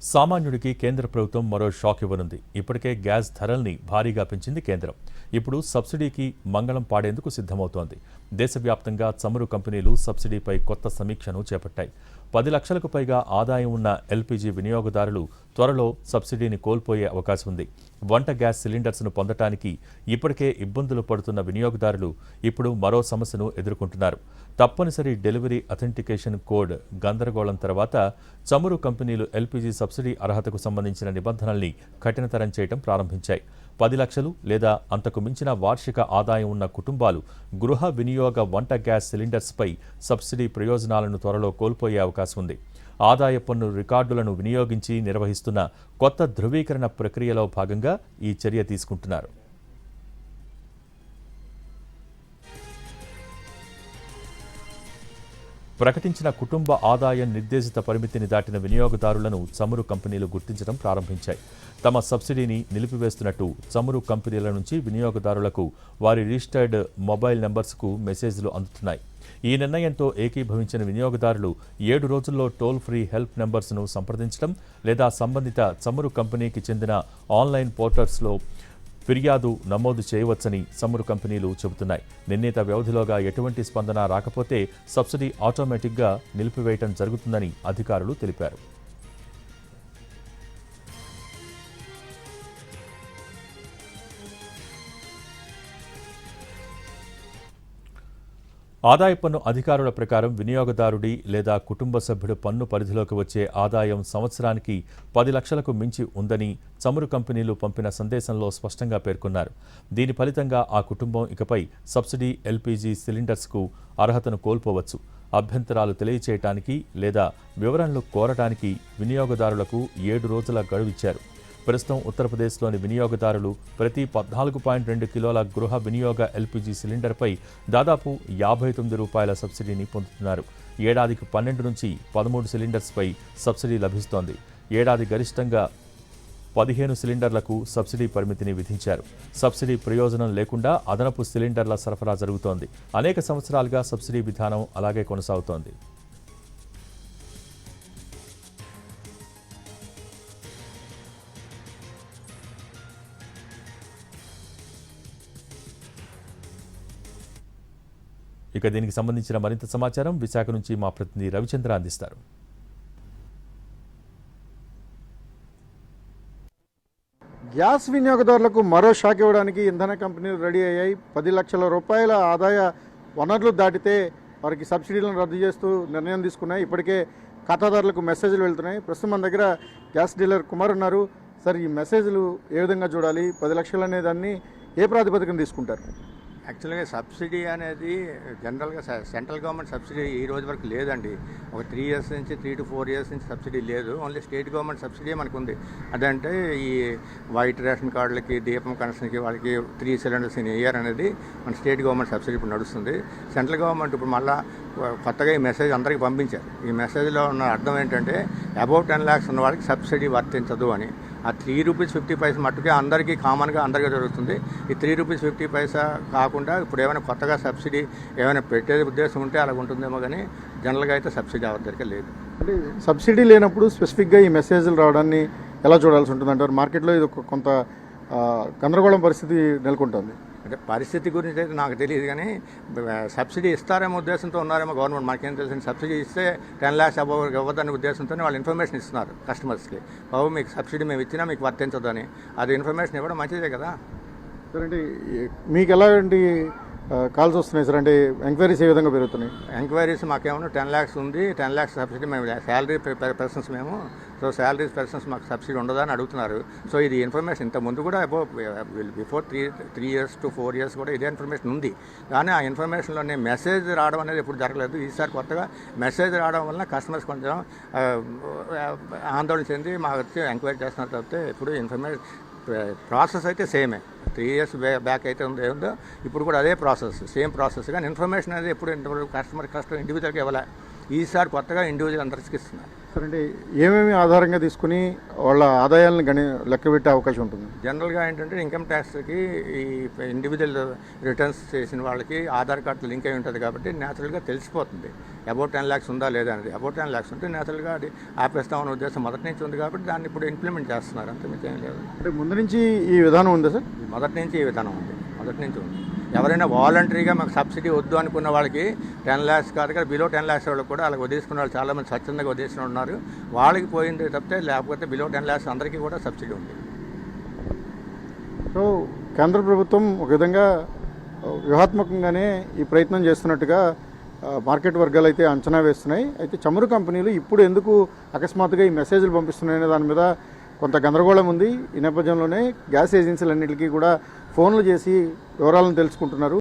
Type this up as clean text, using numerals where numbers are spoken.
సామాన్యుడికి కేంద్ర ప్రభుత్వం మరో షాక్ ఇవ్వనుంది. ఇప్పటికే గ్యాస్ ధరల్ని భారీగా పెంచింది కేంద్రం. ఇప్పుడు సబ్సిడీకి మంగళం పాడేందుకు సిద్ధమవుతోంది. దేశవ్యాప్తంగా చమురు కంపెనీలు సబ్సిడీపై కొత్త సమీక్షను చేపట్టాయి. 10 లక్షలకు పైగా ఆదాయం ఉన్న ఎల్పీజీ వినియోగదారులు త్వరలో సబ్సిడీని కోల్పోయే అవకాశం ఉంది. వంట గ్యాస్ సిలిండర్స్ను పొందటానికి ఇప్పటికే ఇబ్బందులు పడుతున్న వినియోగదారులు ఇప్పుడు మరో సమస్యను ఎదుర్కొంటున్నారు. తప్పనిసరి డెలివరీ అథెంటికేషన్ కోడ్ గందరగోళం తర్వాత చమురు కంపెనీలు ఎల్పీజీ సబ్సిడీ అర్హతకు సంబంధించిన నిబంధనల్ని కఠినతరం చేయడం ప్రారంభించాయి. 10 లక్షలు లేదా అంతకు మించిన వార్షిక ఆదాయం ఉన్న కుటుంబాలు గృహ వినియోగ వంట గ్యాస్ సిలిండర్స్పై సబ్సిడీ ప్రయోజనాలను త్వరలో కోల్పోయే అవకాశం ఉంది. ఆదాయ పన్ను రికార్డులను వినియోగించి నిర్వహిస్తున్న కొత్త ధృవీకరణ ప్రక్రియలో భాగంగా ఈ చర్య తీసుకుంటున్నారు. ప్రకటించిన కుటుంబ ఆదాయం నిర్దేశిత పరిమితిని దాటిన వినియోగదారులను చమురు కంపెనీలు గుర్తించడం ప్రారంభించాయి. తమ సబ్సిడీని నిలిపివేస్తున్నట్టు చమురు కంపెనీల నుంచి వినియోగదారులకు వారి రిజిస్టర్డ్ మొబైల్ నంబర్స్కు మెసేజ్లు అందుతున్నాయి. ఈ నిర్ణయంతో ఏకీభవించిన వినియోగదారులు 7 రోజుల్లో టోల్ ఫ్రీ హెల్ప్ నెంబర్స్ను సంప్రదించడం లేదా సంబంధిత చమురు కంపెనీకి చెందిన ఆన్లైన్ పోర్టల్స్లో ఫిర్యాదు నమోదు చేయవచ్చని చమురు కంపెనీలు చెబుతున్నాయి. నిర్ణీత వ్యవధిలోగా ఎటువంటి స్పందన రాకపోతే సబ్సిడీ ఆటోమేటిక్గా నిలిపివేయడం జరుగుతుందని అధికారులు తెలిపారు. ఆదాయ పన్ను అధికారుల ప్రకారం వినియోగదారుడి లేదా కుటుంబ సభ్యుడు పన్ను పరిధిలోకి వచ్చే ఆదాయం సంవత్సరానికి 10 లక్షలకు మించి ఉందని చమురు కంపెనీలు పంపిన సందేశంలో స్పష్టంగా పేర్కొన్నారు. దీని ఫలితంగా ఆ కుటుంబం ఇకపై సబ్సిడీ ఎల్పీజీ సిలిండర్స్కు అర్హతను కోల్పోవచ్చు. అభ్యంతరాలు తెలియచేయటానికి లేదా వివరణలు కోరటానికి వినియోగదారులకు 7 రోజుల గడువిచ్చారు. ప్రస్తుతం ఉత్తరప్రదేశ్లోని వినియోగదారులు ప్రతి 14.2 కిలోల గృహ వినియోగ ఎల్పీజీ సిలిండర్పై దాదాపు ₹59 సబ్సిడీని పొందుతున్నారు. ఏడాదికి 12 నుంచి 13 సిలిండర్స్పై సబ్సిడీ లభిస్తోంది. ఏడాది గరిష్టంగా 15 సిలిండర్లకు సబ్సిడీ పరిమితిని విధించారు. సబ్సిడీ ప్రయోజనం లేకుండా అదనపు సిలిండర్ల సరఫరా జరుగుతోంది. అనేక సంవత్సరాలుగా సబ్సిడీ విధానం అలాగే కొనసాగుతోంది. ఇక దీనికి సంబంధించిన మరింత సమాచారం విశాఖ నుంచి మా ప్రతినిధి రవిచంద్ర అందిస్తారు. గ్యాస్ వినియోగదారులకు మరో షాక్ ఇవ్వడానికి ఇంధన కంపెనీలు రెడీ అయ్యాయి. 10 లక్షల రూపాయల ఆదాయ వనరులు దాటితే వారికి సబ్సిడీలను రద్దు చేస్తూ నిర్ణయం తీసుకున్నాయి. ఇప్పటికే ఖాతాదారులకు మెసేజ్లు వెళ్తున్నాయి. ప్రస్తుతం మన దగ్గర గ్యాస్ డీలర్ కుమార్ ఉన్నారు. సార్, ఈ మెసేజ్లు ఏ విధంగా చూడాలి? 10 లక్షలు అనే దాన్ని ఏ ప్రాతిపదికన తీసుకుంటారు? యాక్చువల్గా సబ్సిడీ అనేది జనరల్గా సెంట్రల్ గవర్నమెంట్ సబ్సిడీ ఈ రోజు వరకు లేదండి. ఒక 3 ఇయర్స్ నుంచి 3 to 4 ఇయర్స్ నుంచి సబ్సిడీ లేదు. ఓన్లీ స్టేట్ గవర్నమెంట్ సబ్సిడీ మనకు ఉంది. అదంటే ఈ వైట్ రేషన్ కార్డులకి, దీపం కనెక్షన్కి వాళ్ళకి 3 సిలిండర్స్ ఇన్ ఇయర్ అనేది మన స్టేట్ గవర్నమెంట్ సబ్సిడీ ఇప్పుడు నడుస్తుంది. సెంట్రల్ గవర్నమెంట్ ఇప్పుడు మళ్ళీ కొత్తగా ఈ మెసేజ్ అందరికీ పంపించారు. ఈ మెసేజ్లో ఉన్న అర్థం ఏంటంటే అబౌవ్ 10 lakhs ఉన్న వాళ్ళకి సబ్సిడీ వర్తించదు అని. ఆ ₹3.50 మట్టుకే అందరికీ కామన్గా అందరికీ జరుగుతుంది. ఈ ₹3.50 కాకుండా ఇప్పుడు ఏమైనా కొత్తగా సబ్సిడీ ఏమైనా పెట్టే ఉద్దేశం ఉంటే అలా ఉంటుందేమో, కానీ జనరల్గా అయితే సబ్సిడీ ఎవరికీ లేదు. అంటే సబ్సిడీ లేనప్పుడు స్పెసిఫిక్గా ఈ మెసేజ్లు రావడాన్ని ఎలా చూడాల్సి ఉంటుంది అంటారు? మార్కెట్లో ఇది కొంత గందరగోళం పరిస్థితి నెలకొంటుంది. అంటే పరిస్థితి గురించి అయితే నాకు తెలియదు, కానీ సబ్సిడీ ఇస్తారేమో ఉద్దేశంతో ఉన్నారేమో గవర్నమెంట్. మాకేం తెలిసింది, సబ్సిడీ ఇస్తే 10 lakhs అబౌవ్ ఇవ్వద్దనే ఉద్దేశంతోనే వాళ్ళు ఇన్ఫర్మేషన్ ఇస్తున్నారు కస్టమర్స్కి. బాబు మీకు సబ్సిడీ మేము ఇచ్చినా మీకు వర్తించదని. అది ఇన్ఫర్మేషన్ ఇవ్వడం మంచిదే కదా. సరే అండి, మీకు ఎలాంటి కాల్స్ వస్తున్నాయి సార్? అంటే ఎంక్వైరీస్ ఏ విధంగా పెరుగుతున్నాయి? ఎంక్వైరీస్ మాకేమన్నా 10 lakhs ఉంది, 10 lakhs సబ్సిడీ మేము శాలరీ పర్సన్స్ మేము, సో శాలరీస్ పర్సన్స్ మాకు సబ్సిడీ ఉండదా అని అడుగుతున్నారు. సో ఇది ఇన్ఫర్మేషన్ ఇంత ముందు కూడా బిఫోర్ 3 years to 4 years కూడా ఇదే ఇన్ఫర్మేషన్ ఉంది. కానీ ఆ ఇన్ఫర్మేషన్లోనే మెసేజ్ రావడం అనేది ఎప్పుడు జరగలేదు. ఈసారి కొత్తగా మెసేజ్ రావడం వల్ల కస్టమర్స్ కొంచెం ఆందోళన చెంది మాకు వచ్చి ఎంక్వైరీ చేస్తున్నారు. తప్పితే ఇప్పుడు ఇన్ఫర్మేషన్ ప్రాసెస్ అయితే సేమే. 3 years బ్యాక్ అయితే ఉందో ఇప్పుడు కూడా అదే ప్రాసెస్, సేమ్ ప్రాసెస్. కానీ ఇన్ఫర్మేషన్ అనేది ఎప్పుడు కస్టమర్ ఇండివిజువల్గా ఇవ్వాలి. ఈసారి కొత్తగా ఇండివిజువల్ అందరికీ ఇస్తున్నారు. సరే అండి, ఏమేమి ఆధారంగా తీసుకుని వాళ్ళ ఆదాయాలను లెక్కబెట్టే అవకాశం ఉంటుంది? జనరల్గా ఏంటంటే ఇన్కమ్ ట్యాక్స్కి ఈ ఇండివిజువల్ రిటర్న్స్ చేసిన వాళ్ళకి ఆధార్ కార్డు లింక్ అయి ఉంటుంది కాబట్టి న్యాచురల్గా తెలిసిపోతుంది అబౌట్ 10 lakhs ఉందా లేదా అనేది. అబౌట్ 10 lakhs ఉంటే న్యాచురల్గా అది ఆపేస్తామనే ఉద్దేశం మొదటి నుంచి ఉంది కాబట్టి దాన్ని ఇప్పుడు ఇంప్లిమెంట్ చేస్తున్నారు, అంత మించి ఏం లేదు. అంటే ముందు నుంచి ఈ విధానం ఉందా సార్? మొదటి నుంచి ఈ విధానం ఉంది, మొదటి నుంచి ఉంది. ఎవరైనా వాలంటరీగా మాకు సబ్సిడీ వద్దు అనుకున్న వాళ్ళకి 10 lakhs కాదు కదా, బిలో 10 lakhs వాళ్ళకి కూడా అలా వదిలేసుకున్న వాళ్ళు చాలామంది స్వచ్ఛందంగా వదిలేసిన ఉన్నారు. వాళ్ళకి పోయింది తప్పితే లేకపోతే బిలో 10 lakhs అందరికీ కూడా సబ్సిడీ ఉంది. సో కేంద్ర ప్రభుత్వం ఒక విధంగా వ్యూహాత్మకంగానే ఈ ప్రయత్నం చేస్తున్నట్టుగా మార్కెట్ వర్గాలు అయితే అంచనా వేస్తున్నాయి. అయితే చమురు కంపెనీలు ఇప్పుడు ఎందుకు అకస్మాత్తుగా ఈ మెసేజ్లు పంపిస్తున్నాయనే దాని మీద కొంత గందరగోళం ఉంది. ఈ నేపథ్యంలోనే గ్యాస్ ఏజెన్సీలన్నింటికీ కూడా ఫోన్లు చేసి వివరాలను తెలుసుకుంటున్నారు.